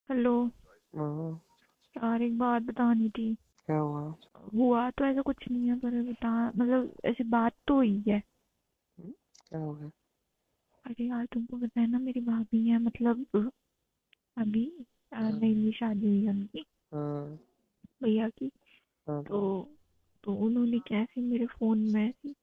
Hello. हाँ। यार एक बात बतानी थी। क्या हुआ? हुआ तो ऐसा कुछ नहीं है पर बता मतलब ऐसी बात तो हुई है। हम्म, क्या हो गया? अरे यार तुमको पता है ना मेरी भाभी है मतलब अभी नई हाँ। नई शादी हुई है उनकी हाँ। भैया की। हाँ। तो तो उन्होंने कैसे मेरे फोन में ऐसी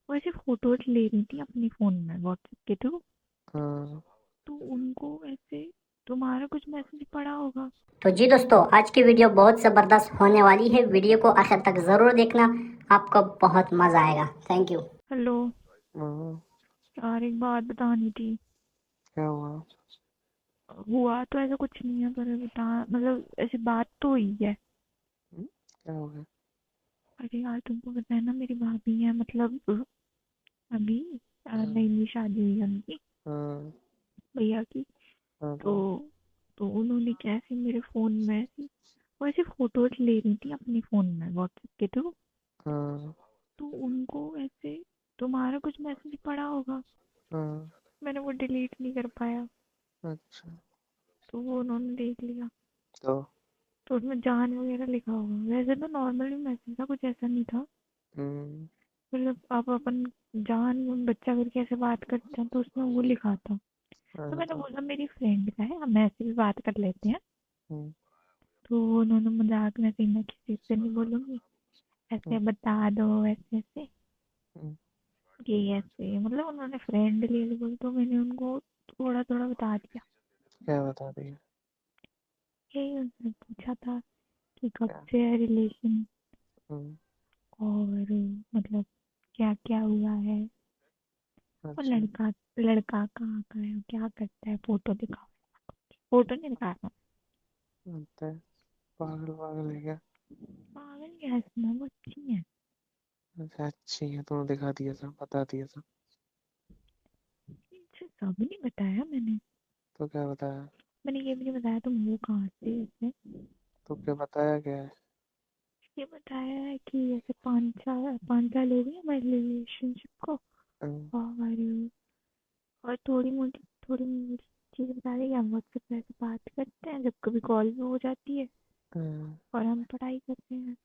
वो ऐसे फोटोज ले रही थी अपने फोन में व्हाट्सएप के थ्रू। हाँ। तो उनको ऐसे तुम्हारा कुछ मैसेज पड़ा होगा। तो जी दोस्तों, आज की वीडियो बहुत ज़बरदस्त होने वाली है। वीडियो को आखिर तक ज़रूर देखना, आपको बहुत मज़ा आएगा। Thank you. हेलो। हाँ। यार एक बात बतानी थी। क्या हुआ? हुआ तो ऐसा कुछ नहीं है पर बता मतलब ऐसी बात तो हुई है। क्या हो गया? अरे यार तुमको पता है ना मेरी भाभी है मतलब अभी हाँ। नई नई शादी हुई है उनकी हाँ। भैया की। हाँ। तो तो उन्होंने कैसे मेरे फोन में ऐसी वो ऐसी फोटोज ले रही थी अपने फोन में व्हाट्सएप के थ्रू। हाँ। तो उनको ऐसे तुम्हारा कुछ मैसेज पड़ा होगा। हाँ। मैंने वो डिलीट नहीं कर पाया। अच्छा। तो वो उन्होंने देख लिया। तो तो उसमें जान वगैरह लिखा होगा। वैसे तो नॉर्मल मैसेज था कुछ ऐसा नहीं था। हम्म। मतलब आप अपन जान बच्चा करके ऐसे बात करते हैं तो उसमें वो लिखा था। तो हाँ। मैंने तो बोला मेरी फ्रेंड का है हम ऐसे भी बात कर लेते हैं। हम्म। तो उन्होंने मजाक में कही मैं किसी से नहीं बोलूंगी हम्म। ऐसे बता दो ऐसे ऐसे हम्म, कि ऐसे मतलब उन्होंने फ्रेंडली बोल तो मैंने उनको थोड़ा थोड़ा बता दिया। क्या बता दिया? यही उनसे पूछा था कि कब क्या? से है रिलेशन हम्म। और मतलब क्या क्या हुआ है। और अच्छा। लड़का लड़का कहाँ का है क्या करता है फोटो दिखाओ। फोटो नहीं दिखाना। लगता है पागल पागल है क्या? पागल क्या है इसमें वो अच्छी है। अच्छा, अच्छी है, तूने दिखा दिया था, बता दिया था। इसे सब नहीं बताया मैंने। तो क्या बताया? मैंने ये भी नहीं बताया तुम वो कहाँ से ऐसे। तो क्या बताया क्या है? ये बताया है कि ऐसे 5 साल हो गए हमारे रिलेशनशिप को। हम्म। और थोड़ी मोटी चीज़ बता दी कि हम व्हाट्सएप पे ऐसे बात करते हैं जब कभी कॉल भी हो जाती है। हम्म, और हम पढ़ाई करते हैं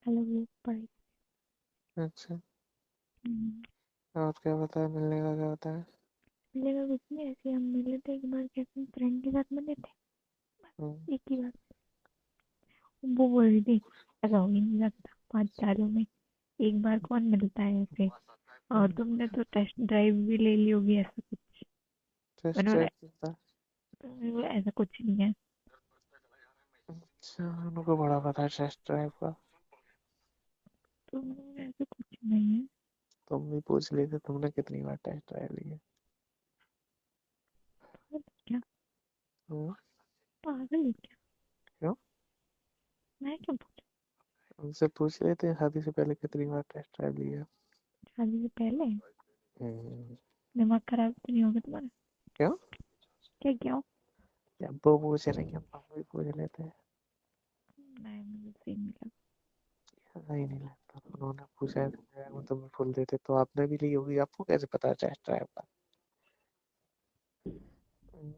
अलग अलग पढ़ाई। अच्छा। हम्म, और क्या बताया? मिलने का क्या बताया? मिलने का कुछ नहीं ऐसे हम मिले थे एक बार कैसे फ्रेंड के साथ मिले थे। हम्म। एक ही बार। वो बोल रही थी ऐसा हो ही नहीं सकता 5 सालों में एक बार कौन मिलता है ऐसे। और हम्म। तुमने तो टेस्ट ड्राइव भी ले ली होगी ऐसा कुछ। टेस्ट मैंने बोला ड्राइव था? ऐसा कुछ नहीं है। अच्छा, उनको बड़ा पता है टेस्ट ड्राइव का। तो ऐसा कुछ नहीं है। तुम भी पूछ लेते, तुमने कितनी बार टेस्ट ड्राइव ली है? पागल है क्या। हम्म, पागल है क्या। क्यों? मैं क्यों पूछूं। उनसे पूछ लेते हैं शादी से पहले कितनी बार टेस्ट ड्राइव लिया। शादी से पहले हम्म। दिमाग खराब तो नहीं होगा तुम्हारा। क्यों? क्या क्यों। जब वो पूछ रही है हम भी पूछ लेते हैं। नहीं मुझे सही नहीं लगा। ऐसा ही नहीं लगता, उन्होंने पूछा है तो मैं तुम्हें फुल देते तो आपने भी ली होगी, आपको कैसे पता है टेस्ट ड्राइव का? हम्म,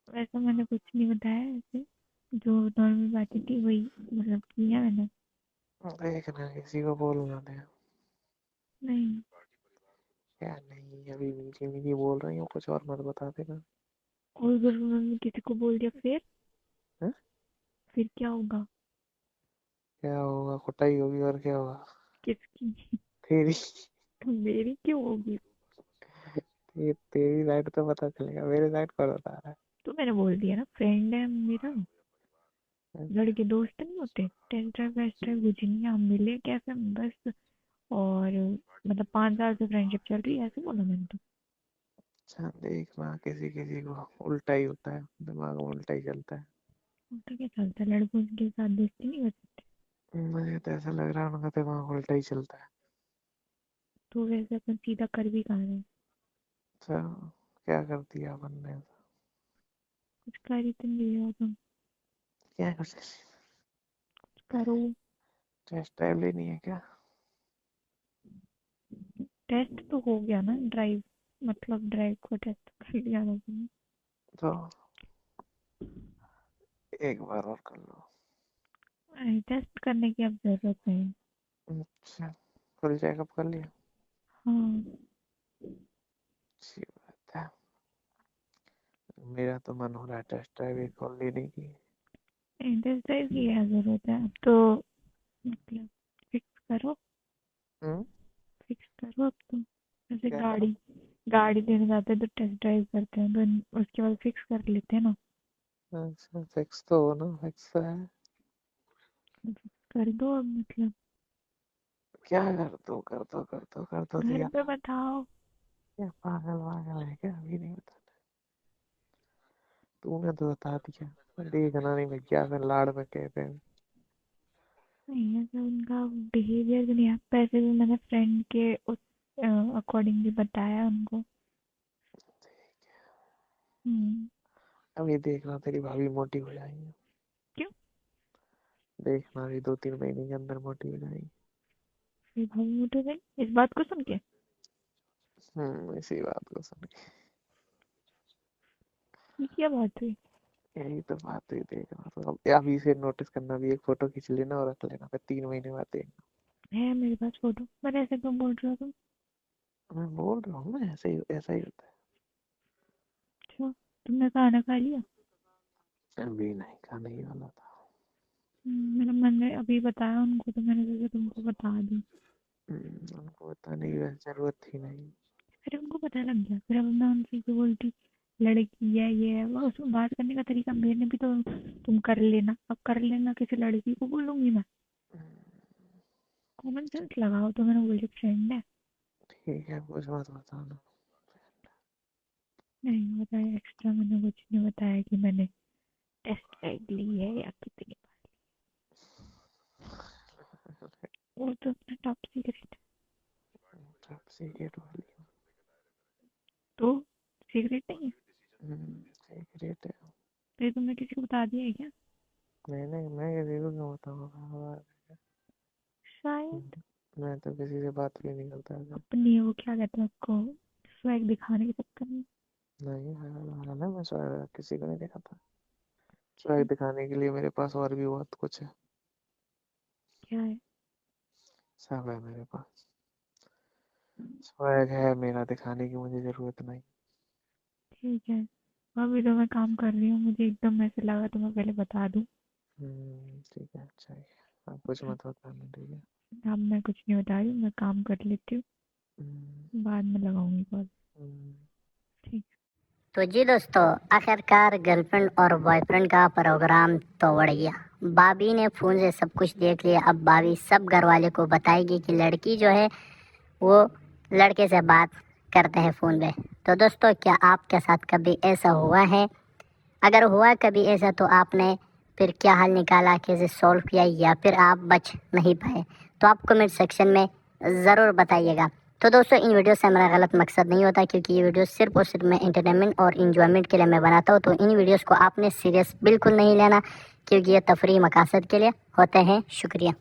वैसे मैंने कुछ नहीं बताया ऐसे जो नॉर्मल बातें थी वही मतलब की है मैंने। देखना किसी को बोलना दे। नहीं। क्या नहीं, अभी मीठी मीठी बोल रही हूँ, कुछ और मत बता देना। और अगर उन्होंने किसी को बोल दिया हैं? फिर क्या होगा। क्या होगा? कुटाई होगी, और क्या होगा? किसकी। तेरी। तो मेरी क्यों होगी। तेरी साइड तो पता चलेगा, मेरे साइड कौन बता रहा तो मैंने बोल दिया ना फ्रेंड है मेरा। है? लड़के दोस्त नहीं होते टेस्ट ड्राइव वेस्ट ड्राइव कुछ नहीं है, हम मिले कैसे हम बस। और मतलब 5 साल से फ्रेंडशिप चल रही है ऐसे बोला मैंने तो। अच्छा, देखना किसी किसी को उल्टा ही होता है, दिमाग में उल्टा ही चलता है। तो क्या चलता है लड़कों के साथ दोस्ती नहीं कर सकते। मुझे तो ऐसा लग रहा है उनका दिमाग उल्टा ही चलता है। तो वैसे अपन सीधा कर भी कहा रहे हैं। अच्छा, क्या कर दिया अपन ने? कुछ कर ही तो नहीं रहे हो तुम। क्या कर? करो। टेस्ट ड्राइव लेनी है क्या? टेस्ट तो हो गया ना ड्राइव मतलब ड्राइव को टेस्ट कर लिया था तुमने। तो एक बार और कर लो। टेस्ट करने की अब जरूरत नहीं। अच्छा, फुल चेकअप कर लिया? हाँ, अच्छी बात है। मेरा तो मन हो रहा है टेस्ट ड्राइव एक और लेने की। टेस्ट ड्राइव की क्या जरूरत है अब तो, मतलब फिक्स करो हम्म, अब तो। जैसे क्या करो? गाड़ी लेने जाते हैं तो टेस्ट ड्राइव करते हैं, तो उसके बाद फिक्स कर लेते हैं ना। अच्छा, फिक्स तो हो ना, फिक्स तो है। तो फिक्स कर दो अब, मतलब क्या कर दो घर दिया। पे बताओ। क्या पागल वागल है क्या? अभी नहीं बता? तूने तो बता दिया, देखना नहीं भैया, फिर लाड़ में कहते हैं। नहीं ऐसा उनका बिहेवियर भी नहीं है, पैसे भी मैंने फ्रेंड के उस अकॉर्डिंगली बताया उनको। हम्म। अभी देखना तेरी भाभी मोटी हो जाएंगी। क्यों? देखना अभी 2-3 महीने के अंदर मोटी हो जाएंगी। फिर भाभी मोटे गई इस बात को सुन के? इसी बात को सुन के। ये क्या बात हुई? यही तो बात हुई, देखना तो अब अभी से नोटिस करना, भी एक फोटो खींच लेना और रख लेना, फिर 3 महीने बाद देखना। है मेरे पास फोटो, पर ऐसे क्यों बोल रहे हो तुम? मैं बोल रहा हूँ ना, ऐसा ही होता अच्छा, तुमने खाना खा लिया? है। अभी नहीं, खाने ही वाला था। मेरा मन है अभी बताया उनको, तो मैंने सोचा तुमको बता दूं। उनको बताने की वैसे जरूरत थी नहीं। अरे उनको पता लग गया, फिर अब मैं उनसे क्यों बोलती लड़की है ये है वो, उसमें बात करने का तरीका मेरे भी तो। तुम कर लेना, अब कर लेना किसी लड़की को बोलूंगी मैं? कॉमन सेंस लगाओ, तो मैंने बोली फ्रेंड है। ठीक है, कुछ मत बताना। नहीं बताया एक्स्ट्रा, मैंने कुछ नहीं बताया कि मैंने टेस्ट ड्राइव ली है या कितनी बार। वो तो अपना टॉप सीक्रेट। टॉप सीक्रेट वाली। तो सीक्रेट नहीं है? सीक्रेट है। फिर तुमने किसी को बता दिया है क्या? मैं किसी को क्यों बताऊंगा? शायद मैं तो किसी से बात भी नहीं करता था। अपनी वो क्या कहते हैं उसको, स्वैग दिखाने के चक्कर में। नहीं, मैं स्वैग किसी को नहीं देखा था। स्वैग दिखाने के लिए मेरे पास और भी बहुत कुछ है। क्या है? सब है मेरे पास। स्वैग है मेरा, दिखाने की मुझे जरूरत नहीं। ठीक है, अभी तो मैं काम कर रही हूँ, मुझे एकदम ऐसे लगा तो मैं पहले बता दूँ। ठीक है, अच्छा है। आप कुछ मत बताना, ठीक है। अब मैं कुछ नहीं बता रही हूँ, मैं काम कर लेती हूँ, हम्म, बाद में लगाऊंगी कॉल। हम्म, ठीक। तो जी दोस्तों, आखिरकार गर्लफ्रेंड और बॉयफ्रेंड का प्रोग्राम तो बढ़ गया। भाभी ने फ़ोन से सब कुछ देख लिया। अब भाभी सब घर वाले को बताएगी कि लड़की जो है वो लड़के से बात करते हैं फ़ोन पे। तो दोस्तों, क्या आपके साथ कभी ऐसा हुआ है? अगर हुआ कभी ऐसा तो आपने फिर क्या हल निकाला, कैसे सॉल्व किया, या फिर आप बच नहीं पाए? तो आप कमेंट सेक्शन में ज़रूर बताइएगा। तो दोस्तों, इन वीडियो से हमारा गलत मकसद नहीं होता, क्योंकि ये वीडियो सिर्फ और सिर्फ मैं एंटरटेनमेंट और इन्जॉयमेंट के लिए मैं बनाता हूँ। तो इन वीडियोस को आपने सीरियस बिल्कुल नहीं लेना, क्योंकि ये तफरीह मकासद के लिए होते हैं। शुक्रिया।